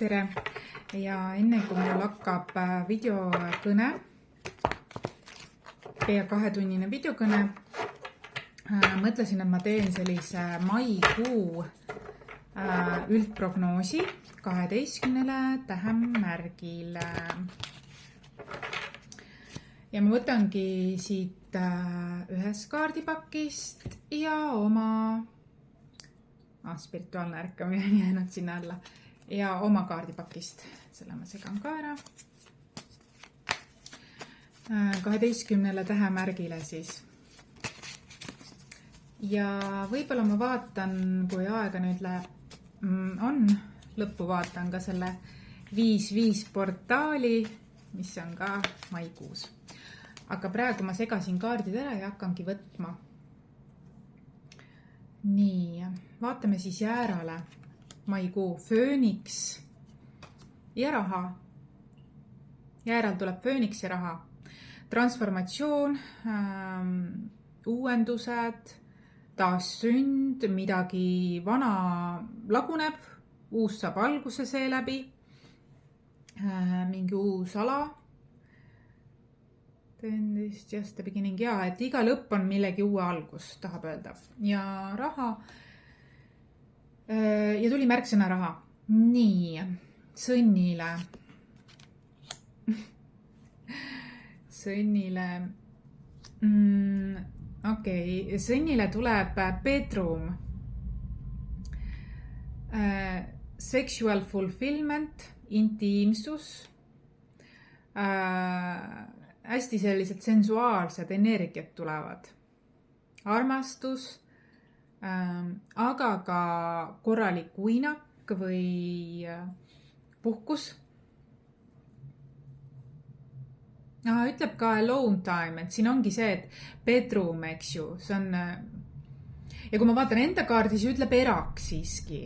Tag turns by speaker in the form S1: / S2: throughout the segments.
S1: tere ja enne kui mul hakkab videokõne, pea 2-tunnine videokõne, mõtlesin, et ma teen sellise maikuu üldprognoosi 12 tähemärgile. Ja ma võtangi siit ühest kaardipakist ja oma spirituaalne ärkamine on jäänud sinna alla ja oma kaardipakist, selle ma segan ka ära 12 tähemärgile siis. Ja võib-olla ma vaatan, kui aega nüüd on, lõppu vaatan ka selle 5-5 portaali, mis on ka maikuus. Aga praegu ma segasin kaardid ära ja hakkangi võtma. Nii, vaatame siis jäärale maikuu fööniks ja raha. Jääral tuleb fööniks ja raha. Transformatsioon, uuendused, taassünd, midagi vana laguneb, uus saab alguse seeläbi, mingi uus ala. Tendist, just the beginning, et iga lõpp on millegi uue algus, tahab öelda. Ja raha, ja tuli märksõna raha. Nii, sõnnile. Sõnnile tuleb bedroom. Sexual fulfillment, intiimsus, hästi sellised sensuaalsed energiat tulevad. Armastus, aga ka korralik uinak või puhkus. Ütleb ka alone time, et siin ongi see, et bedroom, eks ju. See on, ja kui ma vaatan enda kaardi, siis ütleb erak siiski.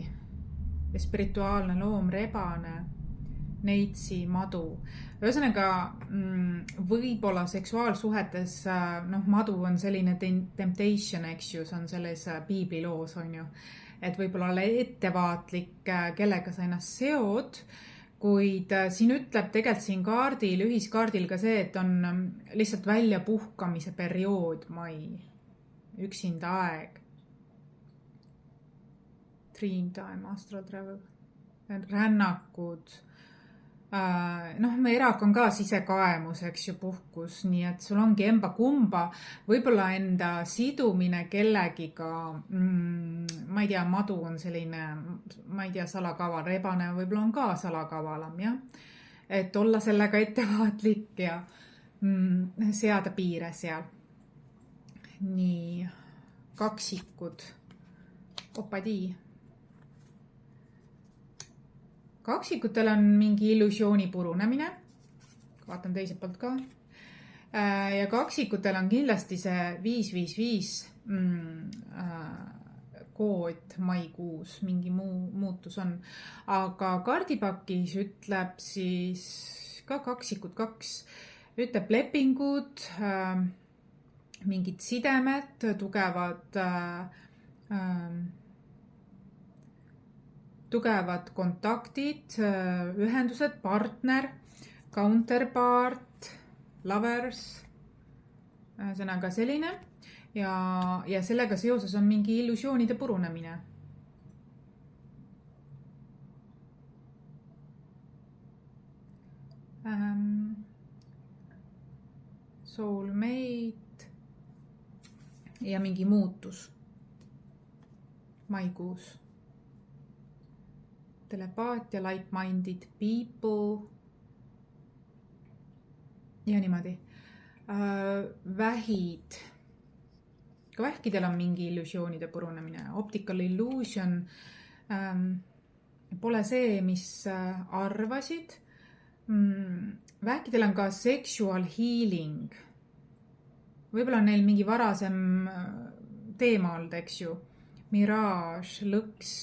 S1: Spirituaalne loom, rebane, neitsi, madu. Ühesõnaga, võib-olla seksuaalsuhetes, madu on selline temptation, eks ju, see on selles piibliloos, on ju. Et võib-olla ole ettevaatlik, kellega sa ennast seod, kuid siin ütleb tegelikult siin kaardil, ühiskaardil ka see, et on lihtsalt välja puhkamise periood mai, üksinda aeg. Dream time, astral travel, rännakud. Erak on ka sisekaemus, eks ju, puhkus, nii et sul ongi emba kumba, võib-olla enda sidumine kellegiga, ma ei tea, madu on selline, ma ei tea, salakaval, rebane võib-olla on ka salakavalam, jah, et olla sellega ettevaatlik ja seada piire seal. Nii, kaksikud, opadii. Kaksikutel on mingi illusiooni purunemine, vaatan teiselt poolt ka, ja kaksikutel on kindlasti see 5-5-5 kood maikuus, mingi muu muutus on, aga kaardipakis ütleb siis ka kaksikud 2, ütleb lepingud, mingid sidemed, tugevad kontaktid, ühendused, partner, counterpart, lovers, sõnaga selline ja sellega seoses on mingi illusioonide purunemine. Soulmate ja mingi muutus maikuus. Telepaatia, like-minded people ja niimoodi. Vähid. Ka vähkidel on mingi illusioonide purunemine. Optical illusion pole see, mis arvasid. Vähkidel on ka sexual healing. Võib-olla on neil mingi varasem teema olnud, eks ju. Mirage, lõks,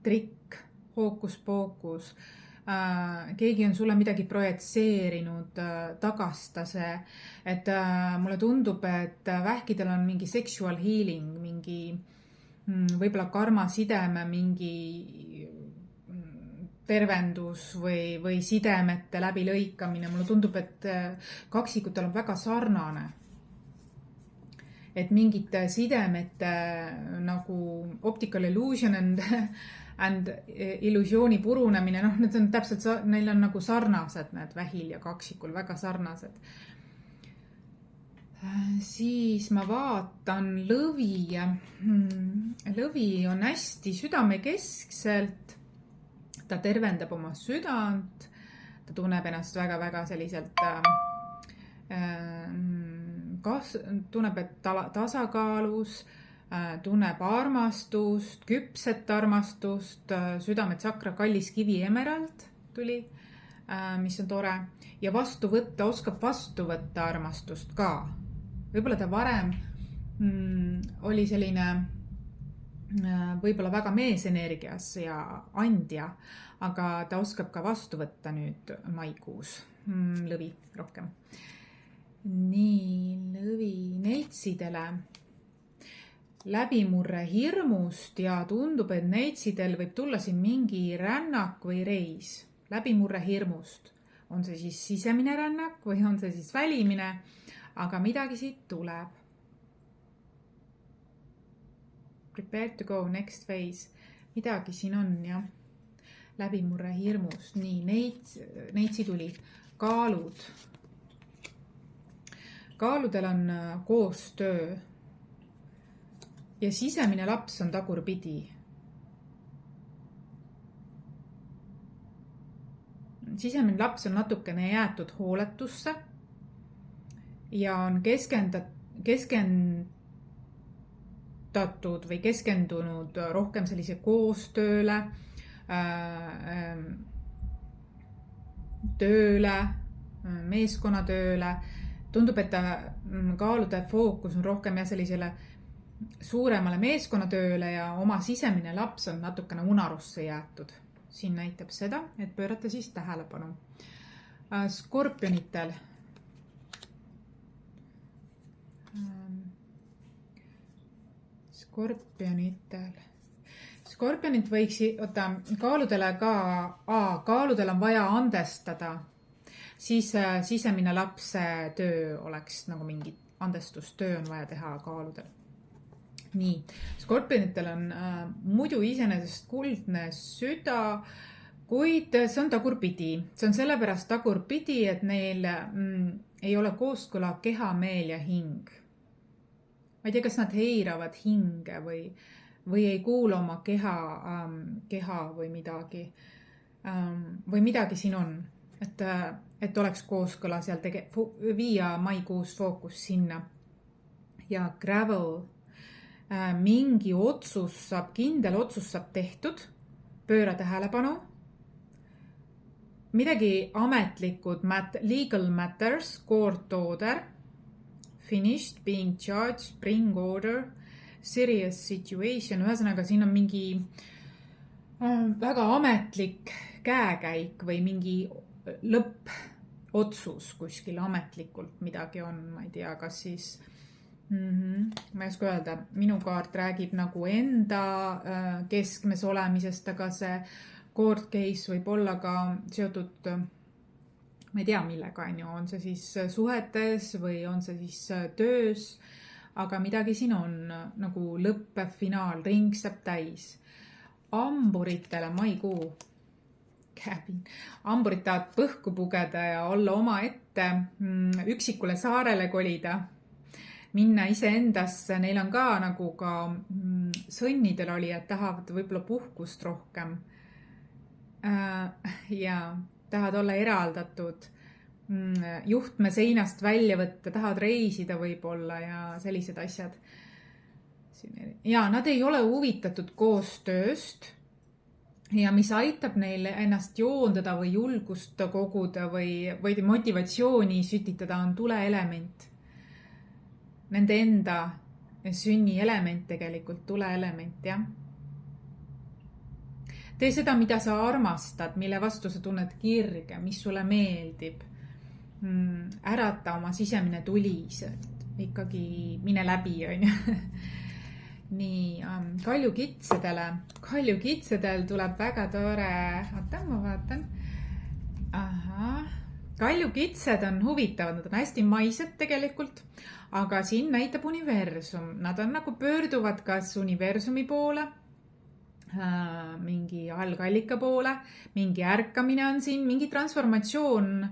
S1: trikk, hookus-pookus, keegi on sulle midagi projetseerinud, tagasta see, et mulle tundub, et vähkidel on mingi sexual healing, mingi võib-olla karma sideme mingi tervendus või sidemete läbilõikamine. Mulle tundub, et kaksikutel on väga sarnane. Et mingite sidemete nagu optical illusion and illusiooni purunemine, need on täpselt, neil on nagu sarnased need vähil ja kaksikul, väga sarnased. Siis ma vaatan lõvi. Lõvi on hästi südamekeskselt. Ta tervendab oma südant. Ta tunneb ennast väga-väga selliselt tunneb, et tasakaalus, tunneb armastust, küpset armastust, südametsakra kallis kivi emerald tuli, mis on tore. Ja oskab vastu võtta armastust ka. Võib-olla ta varem oli selline võib-olla väga meesenergias ja andja, aga ta oskab ka vastu võtta nüüd maikuus lõvi rohkem. Nii, lõvi neitsidele. Läbimurre hirmust ja tundub, et neitsidel võib tulla siin mingi rännak või reis. Läbimurre hirmust. On see siis sisemine rännak või on see siis välimine, aga midagi siit tuleb. Prepare to go, next phase. Midagi siin on, jah. Läbimurre hirmust. Nii, neitsi tuli. Kaalud. Kaaludel on koostöö. Ja sisemine laps on tagurpidi. Sisemine laps on natukene jäetud hooletusse ja on keskendatud või keskendunud rohkem sellise koostööle, tööle, meeskonnatööle. Tundub, et kaalude fookus on rohkem ja sellisele suuremale meeskonnatööle ja oma sisemine laps on natukene unarusse jäetud. Siin näitab seda, et pöörata siis tähelepanu. Skorpionitel. Skorpionit võiks, kaaludele on vaja andestada. Siis sisemine lapse töö oleks nagu mingi andestustöö on vaja teha kaaludel. Nii, skorpionitel on muidu iseenesest kuldne süda, kuid see on tagurpidi. See on sellepärast tagurpidi, et neil ei ole kooskõla keha, meel ja hing. Ma ei tea, kas nad heiravad hinge või ei kuula oma keha või midagi. Või midagi siin on. Et oleks kooskõla seal viia maikuus fookus sinna. Ja gravel, mingi kindel otsus saab tehtud, pööra tähelepanu. Midagi ametlikud, legal matters, court order, finished, being charged, bring order, serious situation. Ühesõnaga, siin on mingi väga ametlik käekäik või mingi lõppotsus kuskil ametlikult midagi on, ma ei tea, kas siis ma ei oska öelda, minu kaart räägib nagu enda keskmes olemisest, aga see court case võib olla ka seotud, ma ei tea millega, on see siis suhetes või on see siis töös, aga midagi siin on nagu lõppev finaal, ring saab täis. Amburitele maikuu. Amburid tahavad põhku pugeda ja olla oma ette, üksikule saarele kolida, minna iseendasse. Neil on ka nagu ka sõnnidel oli, et tahavad võib-olla puhkust rohkem ja tahavad olla eraldatud, juhtme seinast välja võtta, tahavad reisida võib-olla ja sellised asjad. Ja nad ei ole huvitatud koostööst. Ja mis aitab neil ennast joondada või julgust koguda või motivatsiooni sütitada on tuleelement. Nende enda sünni element tegelikult, tuleelement, jah. Tee seda, mida sa armastad, mille vastu sa tunned kirge, mis sulle meeldib. Ärata oma sisemine tuli, ikkagi mine läbi, on ju. nii, kaljukitsedel tuleb väga tore, oota, ma vaatan. Ahah, kaljukitsed on huvitavad, nad on hästi maised tegelikult, aga siin näitab universum, nad on nagu pöörduvad kas universumi poole, mingi algallika poole, mingi ärkamine on siin, mingi transformatsioon,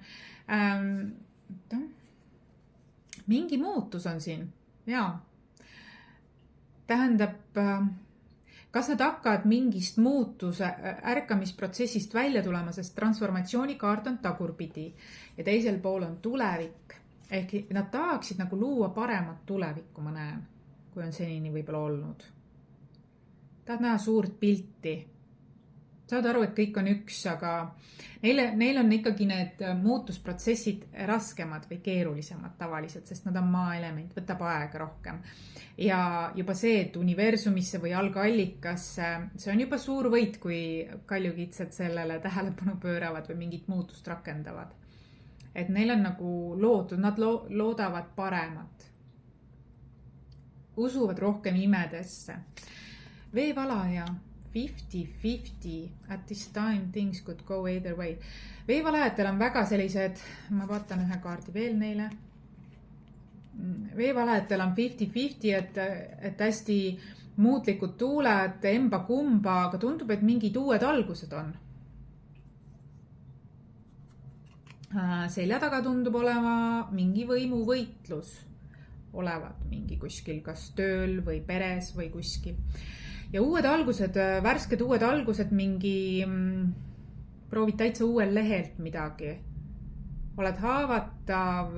S1: mingi muutus on siin, jaa. Tähendab, kas nad hakkavad mingist muutuse ärkamisprotsessist välja tulema, sest transformatsioonikaart on tagurpidi ja teisel pool on tulevik. Ehk nad tahaksid nagu luua paremat tulevikku, ma näen, kui on senini võib-olla olnud. Tahad näha suurt pilti. Saad aru, et kõik on üks, aga neil on ikkagi need muutusprotsessid raskemad või keerulisemad tavaliselt, sest nad on maaelement, võtab aega rohkem. Ja juba see, et universumisse või algallikasse, see on juba suur võit, kui kaljukitsed sellele tähelepanu pööravad või mingit muutust rakendavad. Et neil on nagu lootud, nad loodavad paremat. Usuvad rohkem imedesse. Veevalaja. 50-50 at this time things could go either way. Veevalajatel on väga sellised, ma vaatan ühe kaardi veel neile. Veevalajatel on 50-50, et hästi muutlikud tuuled, emba kumba, aga tundub, et mingid uued algused on. Selja taga tundub olema mingi võimuvõitlus olevat mingi kuskil, kas tööl või peres või kuskil. Ja uued algused, värsked uued algused, mingi proovid täitsa uuel lehelt midagi. Oled haavatav,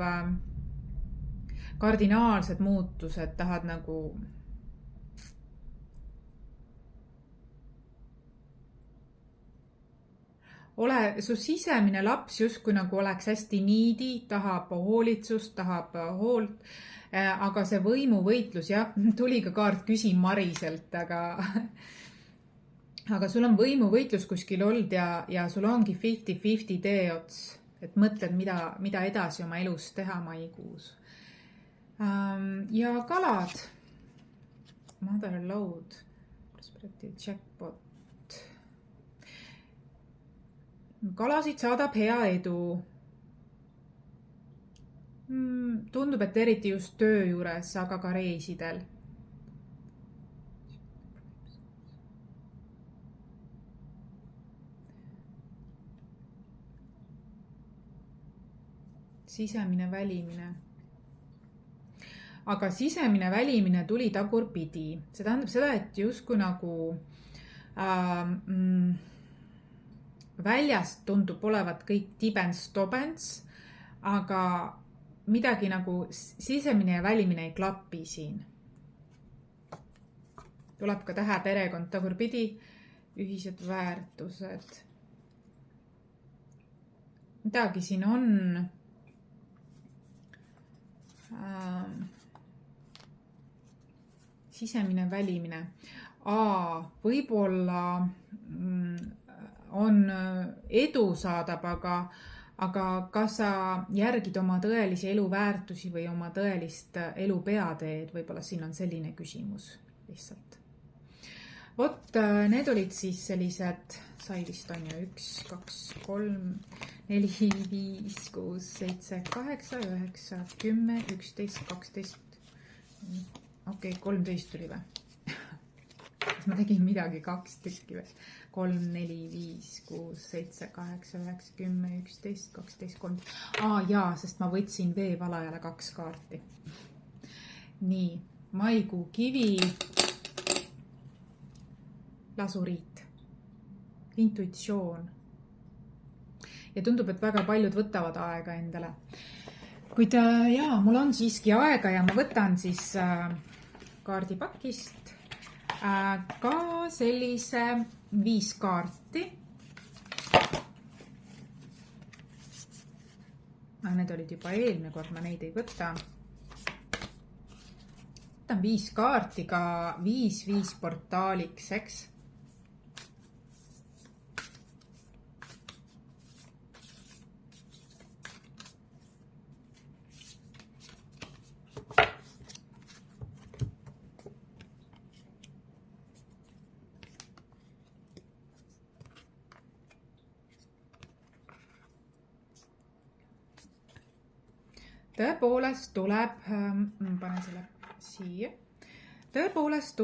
S1: kardinaalsed muutused, tahad nagu su sisemine laps justkui nagu oleks hästi niidi, tahab hoolitsust, tahab hoolt. Aga see võimuvõitlus, jah, tuli ka kaart küsi Mariselt, aga sul on võimuvõitlus kuskil olnud ja sul ongi 50-50 tee ots, et mõtled, mida edasi oma elus teha maikuus. Ja kalad, Mother Load, Prosperity Jackpot. Kalasid saadab hea edu. Tundub, et eriti just töö juures, aga ka reisidel. Sisemine välimine. Aga sisemine välimine tuli tagurpidi. See tähendab seda, et justkui nagu väljast tundub olevat kõik tibens-tobens, aga midagi nagu sisemine ja välimine ei klapi siin. Tuleb ka tähe perekond tagurpidi, ühised väärtused. Midagi siin on. Sisemine, välimine. Võib-olla on edu saadab, aga kas sa järgid oma tõelisi eluväärtusi või oma tõelist elu peateed, võib-olla siin on selline küsimus lihtsalt. Vot, need olid siis sellised, sai vist on ju 1, 2, 3, 4, 5, 6, 7, 8, 9, 10, 11, 12, okei, 13 tuli või? Ma tegin midagi 2 tükki või? 3, 4, 5, 6, 7, 8, 9, 10, 11, 12, 13. Jaa, sest ma võtsin veevalajale 2 kaarti. Nii, maikuu kivi, lasuriit, intuitsioon. Ja tundub, et väga paljud võtavad aega endale. Kuid jaa, mul on siiski aega ja ma võtan siis kaardipakist ka sellise 5 kaarti. Need olid juba eelmine kord, ma neid ei võta. Võtan 5 kaarti ka 5-5 portaaliks, eks? tõepoolest tuleb, panen selle siia, tõepoolest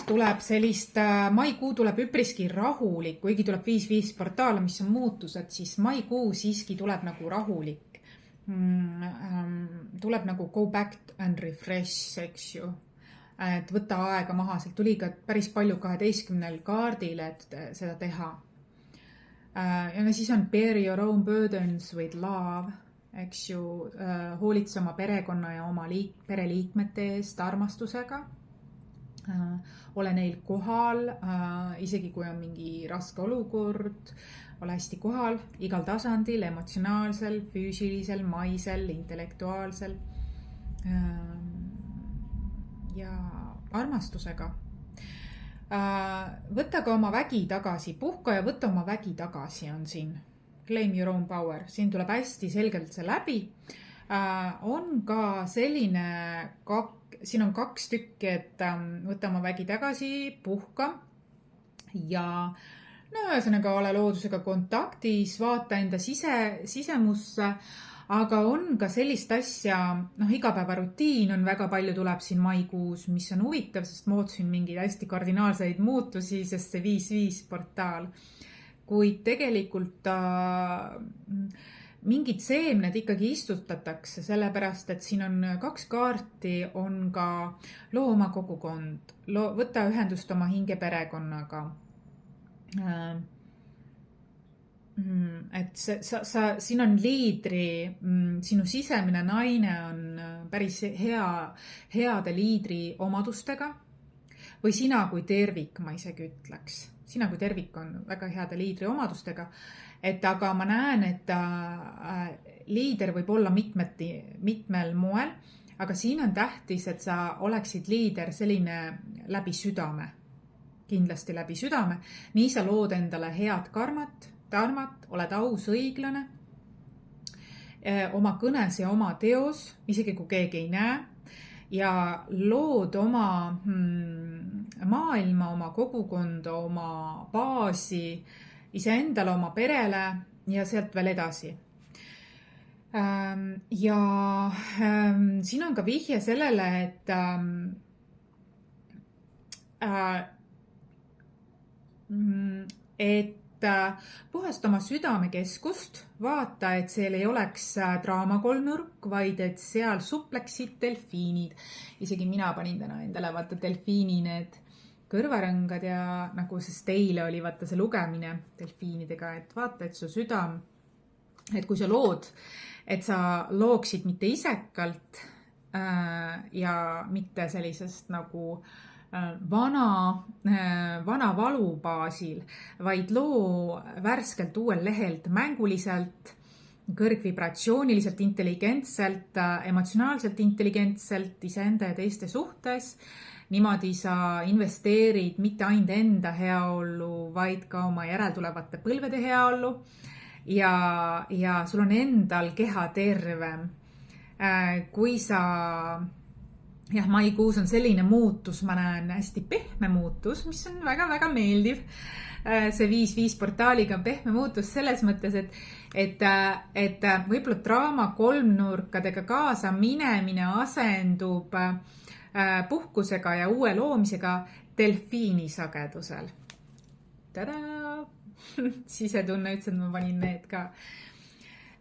S1: tuleb sellist, maikuu tuleb üpriski rahulik, kuigi tuleb 5-5 portaale, mis on muutused, siis maikuu siiski tuleb nagu rahulik. Tuleb nagu go back and refresh, eks ju. Et võtta aega maha, sealt tuli ka päris palju 12 kaardil, et seda teha. Ja siis on bear your own burdens with love, eks ju, hoolitse oma perekonna ja oma pereliikmete eest armastusega. Ole neil kohal, isegi kui on mingi raske olukord, ole hästi kohal igal tasandil, emotsionaalsel, füüsilisel, maisel, intellektuaalsel ja armastusega. Võta ka oma vägi tagasi, puhka ja võta oma vägi tagasi on siin. Claim your own power, siin tuleb hästi selgelt see läbi. On ka selline siin on 2 tükki, et võta oma vägi tagasi, puhka ja ühesõnaga ole loodusega kontaktis, vaata enda sisemusse, aga on ka sellist asja, igapäevarutiin on väga palju tuleb siin maikuus, mis on huvitav, sest ma ootasin mingeid hästi kardinaalseid muutusi, sest see 5-5 portaal, kuid tegelikult mingid seemned ikkagi istutatakse, sellepärast, et siin on 2 kaarti, on ka loo oma kogukond, võta ühendust oma hingeperekonnaga. Et siin on liidri, sinu sisemine naine on päris heade liidri omadustega või sina kui tervik, ma isegi ütleks. Sina kui tervik on väga heade liidri omadustega. Et aga ma näen, et liider võib olla mitmel moel, aga siin on tähtis, et sa oleksid liider selline läbi südame, kindlasti läbi südame. Nii sa lood endale head tarmat, oled aus, õiglane, oma kõnes ja oma teos, isegi kui keegi ei näe, ja lood oma maailma, oma kogukonda, oma baasi, iseendale, oma perele ja sealt veel edasi. Ja siin on ka vihje sellele, et puhasta oma südamekeskust, vaata, et seal ei oleks draamakolmnurk, vaid et seal supleksid delfiinid. Isegi mina panin täna endale vaata delfiini need kõrvarõngad ja nagu sest teile oli vaata see lugemine delfiinidega, et vaata, et su südam, et kui sa lood, et sa looksid mitte isekalt ja mitte sellisest nagu vana valu baasil, vaid loo värskelt uuel lehelt mänguliselt, kõrgvibratsiooniliselt, intelligentselt, emotsionaalselt intelligentselt iseenda ja teiste suhtes. Niimoodi sa investeerid mitte ainult enda heaollu, vaid ka oma järeltulevate põlvede heaollu ja sul on endal keha tervem. Kui sa, maikuus on selline muutus, ma näen hästi pehme muutus, mis on väga-väga meeldiv. See 5-5 portaaliga on pehme muutus selles mõttes, et võib-olla draama kolmnurkadega kaasa minemine asendub puhkusega ja uue loomisega delfiini sagedusel. Tada! Sisetunne ütles, et ma panin need ka.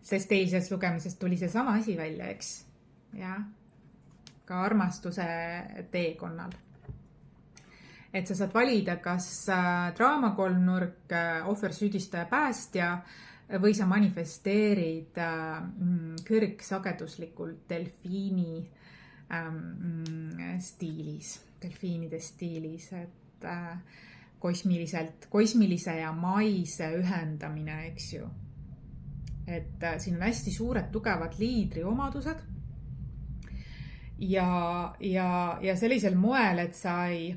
S1: Sest eilsest lugemisest tuli see sama asi välja, eks? Ja, ka armastuse teekonnal. Et sa saad valida, kas draamakolmnurk, ohver, süüdistaja, päästja või sa manifesteerid kõrgsageduslikult delfiini stiilis, delfiinide stiilis, et kosmilise ja maise ühendamine, eks ju. Et siin on hästi suured tugevad liidri omadused ja sellisel moel, et sa ei...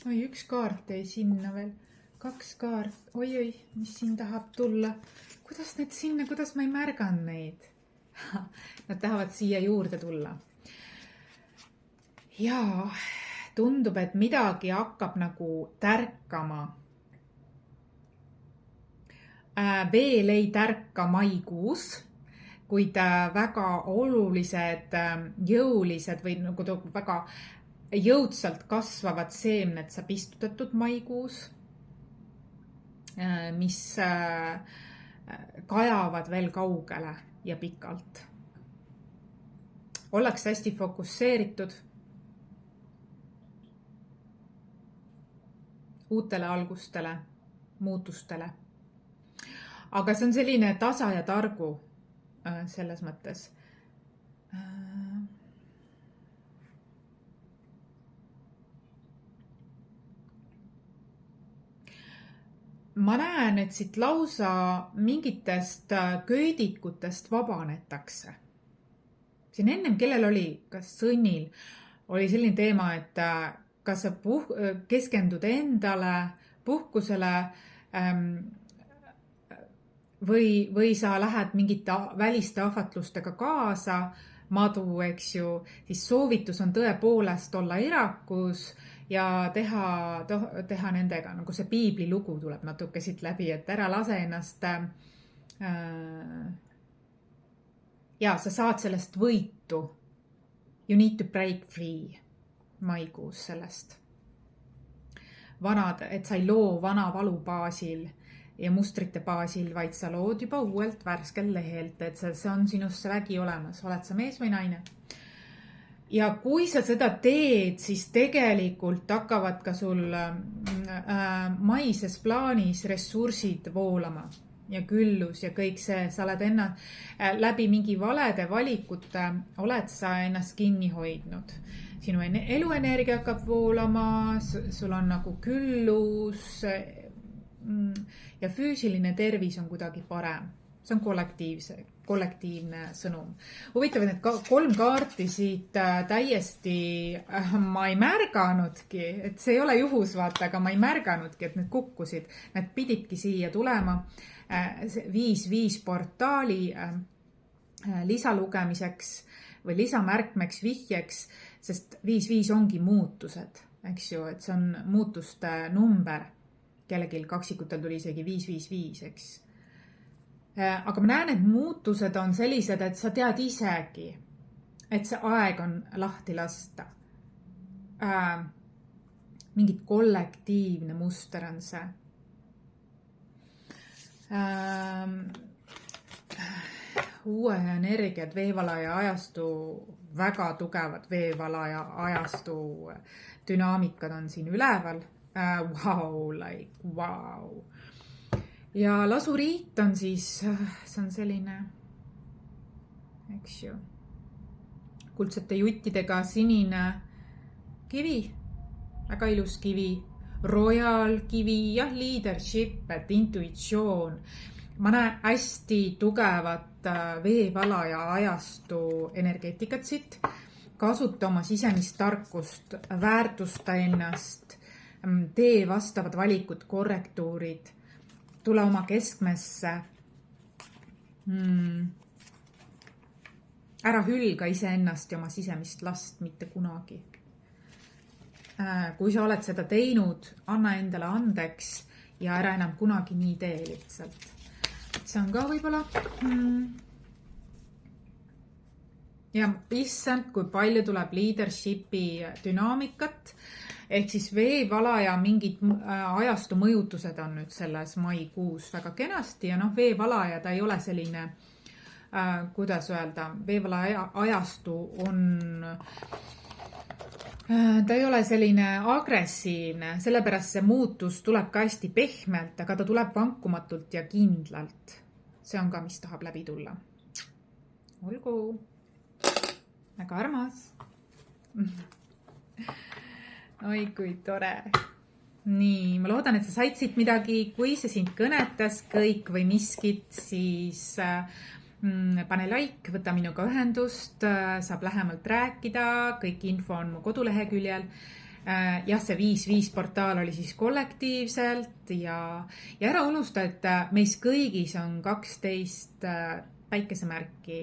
S1: Oi, 1 kaart jäi sinna veel, 2 kaart, oi, mis siin tahab tulla. Kuidas need sinna, kuidas ma ei märgan neid? Nad tahavad siia juurde tulla. Ja tundub, et midagi hakkab nagu tärkama. veel ei tärka maikuus, kuid väga olulised, jõulised või nagu väga jõudsalt kasvavad seemned saab istutatud maikuus, mis kajavad veel kaugele ja pikalt. Ollakse hästi fokusseeritud uutele algustele, muutustele. Aga see on selline tasa ja targu selles mõttes. Ma näen, et siit lausa mingitest köidikutest vabanetakse. Siin ennem, kellel oli, kas Sõnnil, oli selline teema, et kas sa keskendud endale, puhkusele või sa lähed mingite väliste ahvatlustega kaasa, madu, eks ju, siis soovitus on tõepoolest olla erakus ja teha nendega, nagu see piibli lugu tuleb natuke siit läbi, et ära lase ennast ja sa saad sellest võitu. You need to break free maikuus sellest. Et sa ei loo vana valu baasil ja mustrite baasil, vaid sa lood juba uuelt värskel lehelt, et see on sinust see vägi olemas, oled sa mees või naine. Ja kui sa seda teed, siis tegelikult hakkavad ka sul maises plaanis ressursid voolama. Ja küllus ja kõik see, sa oled läbi mingi valede valikute, oled sa ennast kinni hoidnud. Sinu eluenergia hakkab voolama, sul on nagu küllus ja füüsiline tervis on kuidagi parem. See on kollektiivne sõnum. Huvitav, et 3 kaarti siit täiesti ma ei märganudki, et see ei ole juhus, vaata, aga ma ei märganudki, et need kukkusid. Need pididki siia tulema 5-5 portaali lisalugemiseks või lisamärkmeks vihjeks, sest 5-5 ongi muutused, eks ju, et see on muutuste number. Kellegil kaksikutel tuli isegi 5-5-5, eks. Aga ma näen, et muutused on sellised, et sa tead isegi, et see aeg on lahti lasta. Mingit kollektiivne muster on see. Uue energiat, veevalaja ajastu, väga tugevad veevalaja ajastu dünaamikad on siin üleval. Wow. Ja lasuriit on siis, see on selline, eks ju, kuldsete juttidega sinine kivi, väga ilus kivi, royal kivi, jah, leadership, et intuitsioon. Ma näen hästi tugevat veevalaja ajastu energeetikat siit, kasuta oma sisemist tarkust, väärtusta ennast, tee vastavad valikud, korrektuurid, tule oma keskmesse, ära hülga iseennast ja oma sisemist last mitte kunagi. Kui sa oled seda teinud, anna endale andeks ja ära enam kunagi nii tee lihtsalt. See on ka võib-olla. Ja issand, kui palju tuleb leadershipi dünaamikat, ehk siis veevalaja mingid ajastu mõjutused on nüüd selles maikuus väga kenasti ja veevalaja ta ei ole selline, kuidas öelda, veevalaja ajastu on, ta ei ole selline agressiivne, sellepärast see muutus tuleb ka hästi pehmelt, aga ta tuleb vankumatult ja kindlalt. See on ka, mis tahab läbi tulla. Olgu, väga armas. Oi, kui tore. Nii, ma loodan, et sa said siit midagi. Kui see sind kõnetas kõik või miskit, siis pane like, võta minuga ühendust, saab lähemalt rääkida, kõik info on mu koduleheküljel. Jah, see 5-5 portaal oli siis kollektiivselt ja ära unusta, et meis kõigis on 12 päikesemärki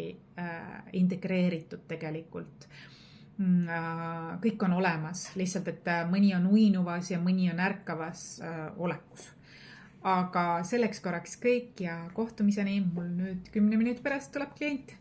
S1: integreeritud tegelikult. Kõik on olemas, lihtsalt, et mõni on uinuvas ja mõni on ärkavas olekus. aga selleks korraks kõik ja kohtumiseni. Mul nüüd 10 minuti pärast tuleb klient.